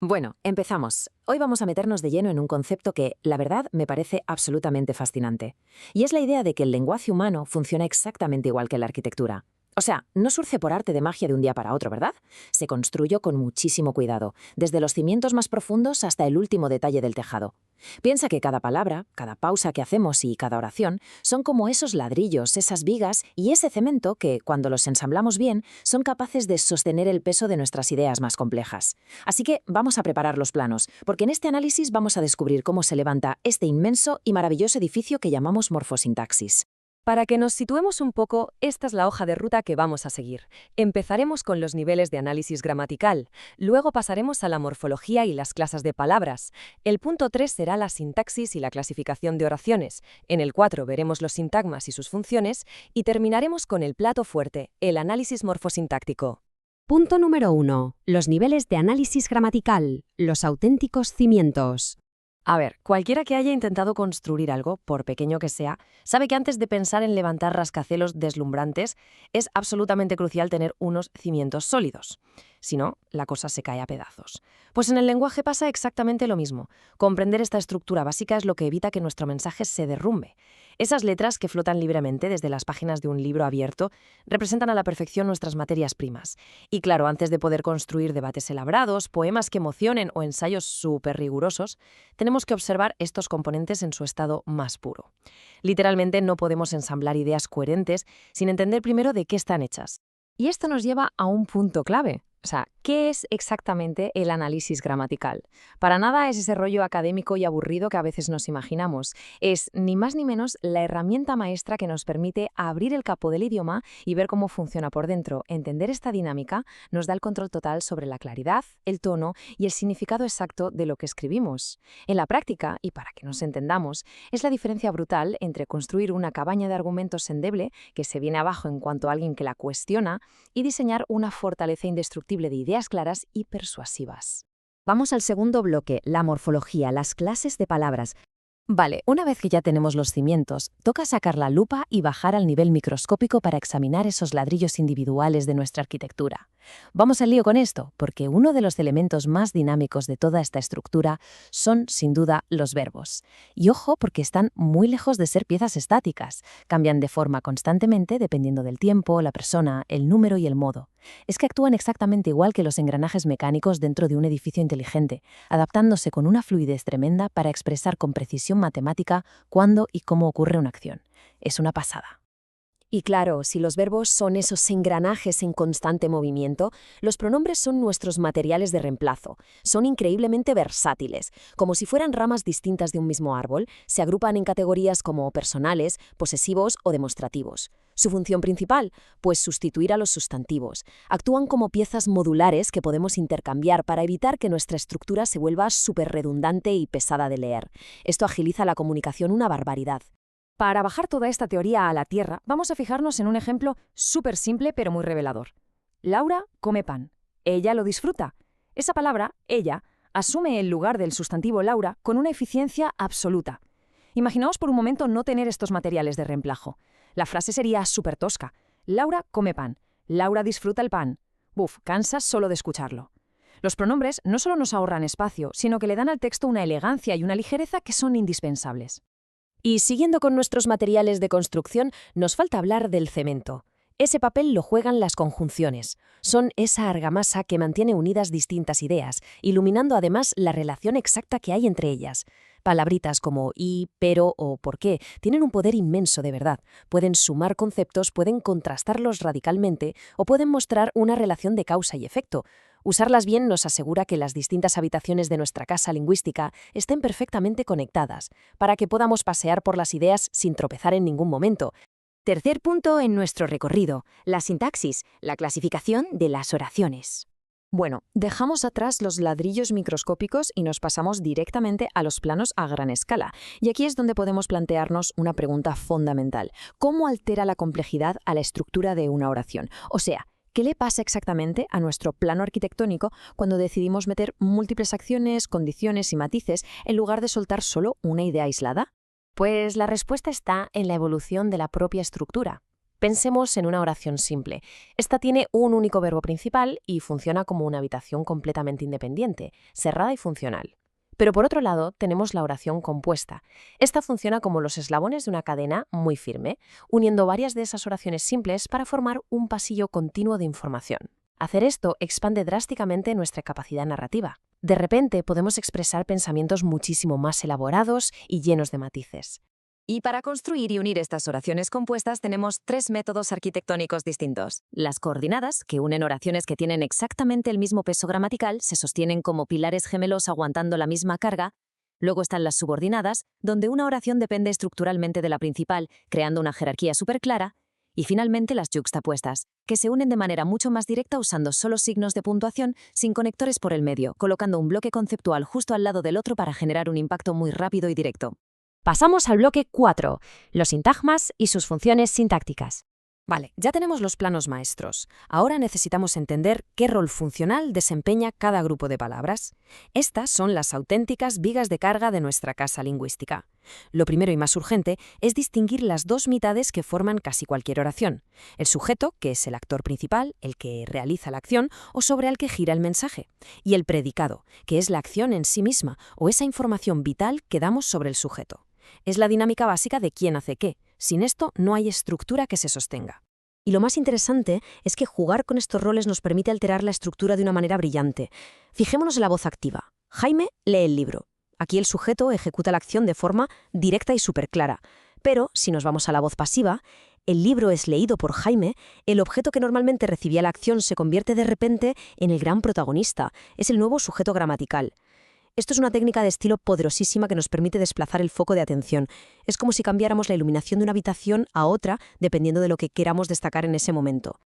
Bueno, empezamos. Hoy vamos a meternos de lleno en un concepto que, la verdad, me parece absolutamente fascinante. Y es la idea de que el lenguaje humano funciona exactamente igual que la arquitectura. O sea, no surge por arte de magia de un día para otro, ¿verdad? Se construyó con muchísimo cuidado, desde los cimientos más profundos hasta el último detalle del tejado. Piensa que cada palabra, cada pausa que hacemos y cada oración son como esos ladrillos, esas vigas y ese cemento que, cuando los ensamblamos bien, son capaces de sostener el peso de nuestras ideas más complejas. Así que vamos a preparar los planos, porque en este análisis vamos a descubrir cómo se levanta este inmenso y maravilloso edificio que llamamos morfosintaxis. Para que nos situemos un poco, esta es la hoja de ruta que vamos a seguir. Empezaremos con los niveles de análisis gramatical, luego pasaremos a la morfología y las clases de palabras. El punto 3 será la sintaxis y la clasificación de oraciones. En el 4 veremos los sintagmas y sus funciones y terminaremos con el plato fuerte, el análisis morfosintáctico. Punto número 1. Los niveles de análisis gramatical, los auténticos cimientos. A ver, cualquiera que haya intentado construir algo, por pequeño que sea, sabe que antes de pensar en levantar rascacielos deslumbrantes, es absolutamente crucial tener unos cimientos sólidos. Si no, la cosa se cae a pedazos. Pues en el lenguaje pasa exactamente lo mismo. Comprender esta estructura básica es lo que evita que nuestro mensaje se derrumbe. Esas letras que flotan libremente desde las páginas de un libro abierto representan a la perfección nuestras materias primas. Y claro, antes de poder construir debates elaborados, poemas que emocionen o ensayos súper rigurosos, tenemos que observar estos componentes en su estado más puro. Literalmente no podemos ensamblar ideas coherentes sin entender primero de qué están hechas. Y esto nos lleva a un punto clave. O sea, ¿qué es exactamente el análisis gramatical? Para nada es ese rollo académico y aburrido que a veces nos imaginamos. Es ni más ni menos la herramienta maestra que nos permite abrir el capó del idioma y ver cómo funciona por dentro. Entender esta dinámica nos da el control total sobre la claridad, el tono y el significado exacto de lo que escribimos. En la práctica, y para que nos entendamos, es la diferencia brutal entre construir una cabaña de argumentos endeble que se viene abajo en cuanto a alguien que la cuestiona y diseñar una fortaleza indestructible de ideas claras y persuasivas. Vamos al segundo bloque, la morfología, las clases de palabras. Vale, una vez que ya tenemos los cimientos, toca sacar la lupa y bajar al nivel microscópico para examinar esos ladrillos individuales de nuestra arquitectura. Vamos al lío con esto, porque uno de los elementos más dinámicos de toda esta estructura son, sin duda, los verbos. Y ojo, porque están muy lejos de ser piezas estáticas. Cambian de forma constantemente dependiendo del tiempo, la persona, el número y el modo. Es que actúan exactamente igual que los engranajes mecánicos dentro de un edificio inteligente, adaptándose con una fluidez tremenda para expresar con precisión matemática cuándo y cómo ocurre una acción. Es una pasada. Y claro, si los verbos son esos engranajes en constante movimiento, los pronombres son nuestros materiales de reemplazo. Son increíblemente versátiles. Como si fueran ramas distintas de un mismo árbol, se agrupan en categorías como personales, posesivos o demostrativos. Su función principal, pues sustituir a los sustantivos. Actúan como piezas modulares que podemos intercambiar para evitar que nuestra estructura se vuelva súper redundante y pesada de leer. Esto agiliza la comunicación una barbaridad. Para bajar toda esta teoría a la tierra, vamos a fijarnos en un ejemplo súper simple pero muy revelador. Laura come pan. Ella lo disfruta. Esa palabra, ella, asume el lugar del sustantivo Laura con una eficiencia absoluta. Imaginaos por un momento no tener estos materiales de reemplazo. La frase sería súper tosca. Laura come pan. Laura disfruta el pan. Buf, cansas solo de escucharlo. Los pronombres no solo nos ahorran espacio, sino que le dan al texto una elegancia y una ligereza que son indispensables. Y siguiendo con nuestros materiales de construcción, nos falta hablar del cemento. Ese papel lo juegan las conjunciones. Son esa argamasa que mantiene unidas distintas ideas, iluminando además la relación exacta que hay entre ellas. Palabritas como y, pero o por qué tienen un poder inmenso de verdad. Pueden sumar conceptos, pueden contrastarlos radicalmente o pueden mostrar una relación de causa y efecto. Usarlas bien nos asegura que las distintas habitaciones de nuestra casa lingüística estén perfectamente conectadas, para que podamos pasear por las ideas sin tropezar en ningún momento. Tercer punto en nuestro recorrido, la sintaxis, la clasificación de las oraciones. Bueno, dejamos atrás los ladrillos microscópicos y nos pasamos directamente a los planos a gran escala. Y aquí es donde podemos plantearnos una pregunta fundamental. ¿Cómo altera la complejidad a la estructura de una oración? O sea, ¿qué le pasa exactamente a nuestro plano arquitectónico cuando decidimos meter múltiples acciones, condiciones y matices en lugar de soltar solo una idea aislada? Pues la respuesta está en la evolución de la propia estructura. Pensemos en una oración simple. Esta tiene un único verbo principal y funciona como una habitación completamente independiente, cerrada y funcional. Pero por otro lado, tenemos la oración compuesta. Esta funciona como los eslabones de una cadena muy firme, uniendo varias de esas oraciones simples para formar un pasillo continuo de información. Hacer esto expande drásticamente nuestra capacidad narrativa. De repente podemos expresar pensamientos muchísimo más elaborados y llenos de matices. Y para construir y unir estas oraciones compuestas tenemos 3 métodos arquitectónicos distintos. Las coordinadas, que unen oraciones que tienen exactamente el mismo peso gramatical, se sostienen como pilares gemelos aguantando la misma carga. Luego están las subordinadas, donde una oración depende estructuralmente de la principal, creando una jerarquía superclara. Y finalmente las yuxtapuestas, que se unen de manera mucho más directa usando solo signos de puntuación, sin conectores por el medio, colocando un bloque conceptual justo al lado del otro para generar un impacto muy rápido y directo. Pasamos al bloque 4, los sintagmas y sus funciones sintácticas. Vale, ya tenemos los planos maestros. Ahora necesitamos entender qué rol funcional desempeña cada grupo de palabras. Estas son las auténticas vigas de carga de nuestra casa lingüística. Lo primero y más urgente es distinguir las dos mitades que forman casi cualquier oración. El sujeto, que es el actor principal, el que realiza la acción o sobre el que gira el mensaje. Y el predicado, que es la acción en sí misma o esa información vital que damos sobre el sujeto. Es la dinámica básica de quién hace qué. Sin esto no hay estructura que se sostenga. Y lo más interesante es que jugar con estos roles nos permite alterar la estructura de una manera brillante. Fijémonos en la voz activa. Jaime lee el libro. Aquí el sujeto ejecuta la acción de forma directa y superclara. Pero, si nos vamos a la voz pasiva, el libro es leído por Jaime, el objeto que normalmente recibía la acción se convierte de repente en el gran protagonista. Es el nuevo sujeto gramatical. Esto es una técnica de estilo poderosísima que nos permite desplazar el foco de atención. Es como si cambiáramos la iluminación de una habitación a otra dependiendo de lo que queramos destacar en ese momento.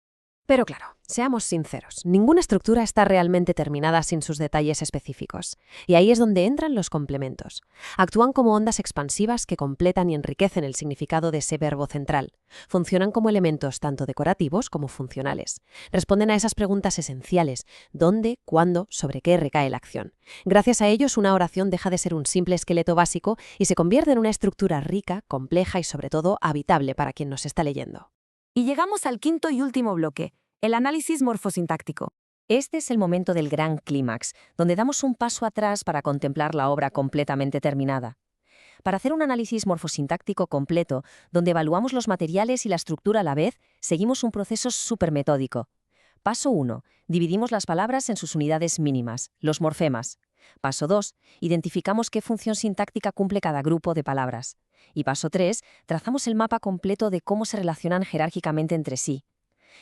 Pero claro, seamos sinceros, ninguna estructura está realmente terminada sin sus detalles específicos. Y ahí es donde entran los complementos. Actúan como ondas expansivas que completan y enriquecen el significado de ese verbo central. Funcionan como elementos tanto decorativos como funcionales. Responden a esas preguntas esenciales: ¿dónde, cuándo, sobre qué recae la acción? Gracias a ellos, una oración deja de ser un simple esqueleto básico y se convierte en una estructura rica, compleja y sobre todo habitable para quien nos está leyendo. Y llegamos al quinto y último bloque, el análisis morfosintáctico. Este es el momento del gran clímax, donde damos un paso atrás para contemplar la obra completamente terminada. Para hacer un análisis morfosintáctico completo, donde evaluamos los materiales y la estructura a la vez, seguimos un proceso súper metódico. Paso 1. Dividimos las palabras en sus unidades mínimas, los morfemas. Paso 2. Identificamos qué función sintáctica cumple cada grupo de palabras. Y paso 3. Trazamos el mapa completo de cómo se relacionan jerárquicamente entre sí.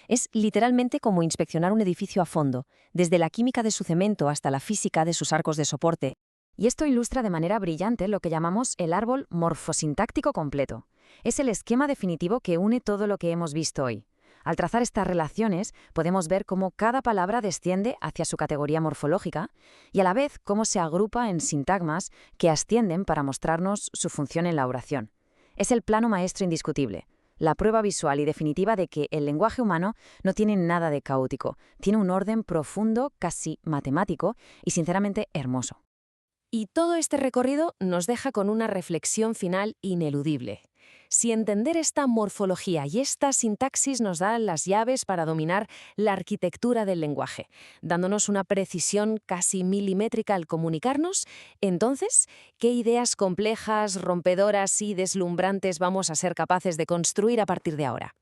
Es literalmente como inspeccionar un edificio a fondo, desde la química de su cemento hasta la física de sus arcos de soporte. Y esto ilustra de manera brillante lo que llamamos el árbol morfosintáctico completo. Es el esquema definitivo que une todo lo que hemos visto hoy. Al trazar estas relaciones, podemos ver cómo cada palabra desciende hacia su categoría morfológica y a la vez cómo se agrupa en sintagmas que ascienden para mostrarnos su función en la oración. Es el plano maestro indiscutible, la prueba visual y definitiva de que el lenguaje humano no tiene nada de caótico, tiene un orden profundo, casi matemático y sinceramente hermoso. Y todo este recorrido nos deja con una reflexión final ineludible. Si entender esta morfología y esta sintaxis nos da las llaves para dominar la arquitectura del lenguaje, dándonos una precisión casi milimétrica al comunicarnos, entonces, ¿qué ideas complejas, rompedoras y deslumbrantes vamos a ser capaces de construir a partir de ahora?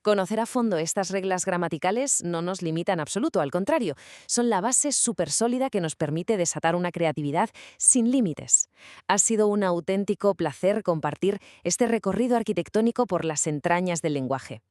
Conocer a fondo estas reglas gramaticales no nos limita en absoluto, al contrario, son la base súper sólida que nos permite desatar una creatividad sin límites. Ha sido un auténtico placer compartir este recorrido arquitectónico por las entrañas del lenguaje.